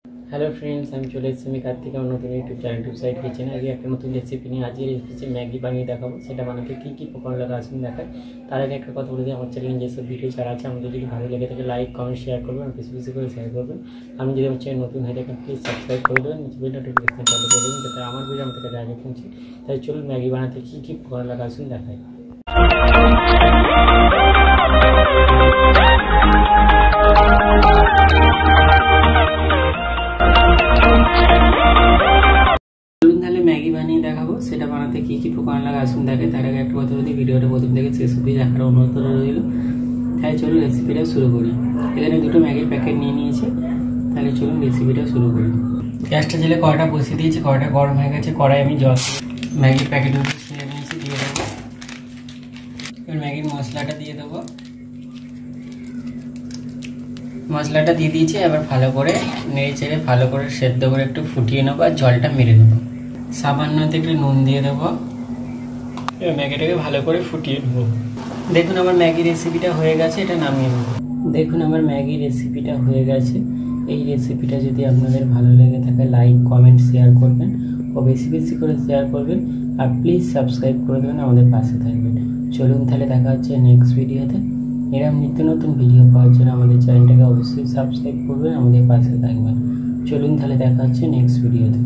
Hello friends, আমি চলে এসেছি আমি কার্তিক আমার নতুন ইউটিউব চ্যানেল সাইড কিচেনে। আজকে একটা নতুন রেসিপি নিয়ে আজকে রেসিপি ম্যাগি বানিয়ে দেখাবো। সেটা বানাতে কী কী উপকরণ লাগা আসুন দেখায়। তার আগে একটা কথা বলে দিই, আমার চ্যানেলে যেসব ভিডিও ছাড়া আছে আমাদের যদি ভালো লেগে থাকে লাইক কমেন্ট শেয়ার করবেন, বেশি বেশি করে শেয়ার করবেন। আমি যদি আমার চ্যানেল নতুন হয়ে থাকেন প্লিজ সাবস্ক্রাইব করে দেবেন, নোটিফিকেশন চালু করে দেবেন যাতে আমার ভিডিও আমাদের কাছে আগে পৌঁছে। তাই চলুন ম্যাগি বানাতে কী কী উপকরণ লাগা আসুন দেখায়। তাহলে ম্যাগি বানিয়ে দেখাবো, সেটা বানাতে কী কী উপকরণ লাগে আসুন দেখে। তার আগে একটা কথা বলি, ভিডিওটা প্রথম থেকে শেষ অবধি দেখার অনুরোধ রইল। তাই চলুন রেসিপিটা শুরু করি। এখানে দুটো ম্যাগির প্যাকেট নিয়ে নিয়েছি। তাহলে চলুন রেসিপিটা শুরু করি। গ্যাসটা জেলে কড়াইটা বসিয়ে দিয়েছি, কড়াইটা গরম হয়ে গেছে। কড়াই আমি জল ম্যাগির প্যাকেটগুলো ছিঁড়ে নিয়েছি, দিয়ে দেবো। এবার ম্যাগির মশলাটা দিয়ে দেবো। মশলাটা দিয়ে দিয়েছি, এবার ভালো করে নেড়ে চেড়ে ভালো করে সেদ্ধ করে একটু ফুটিয়ে নেবো আর জলটা মেরে নেবো। সামান্য একটু নুন দিয়ে দেবো। এবার ম্যাগিটাকে ভালো করে ফুটিয়ে নেবো। দেখুন আমার ম্যাগি রেসিপিটা হয়ে গেছে, এটা নামিয়ে নেবো। দেখুন আমার ম্যাগি রেসিপিটা হয়ে গেছে। এই রেসিপিটা যদি আপনাদের ভালো লেগে থাকে লাইক কমেন্ট শেয়ার করবেন ও বেশি বেশি করে শেয়ার করবেন। আর প্লিজ সাবস্ক্রাইব করে দেবেন, আমাদের পাশে থাকবেন। চলুন তাহলে দেখা হচ্ছে নেক্সট ভিডিওতে। এরকম নিত্য নতুন ভিডিও পাওয়ার জন্য আমাদের চ্যানেলটাকে অবশ্যই সাবস্ক্রাইব করবেন, আমাদের পাশে থাকবেন। চলুন তাহলে দেখা হচ্ছে নেক্সট ভিডিওতে।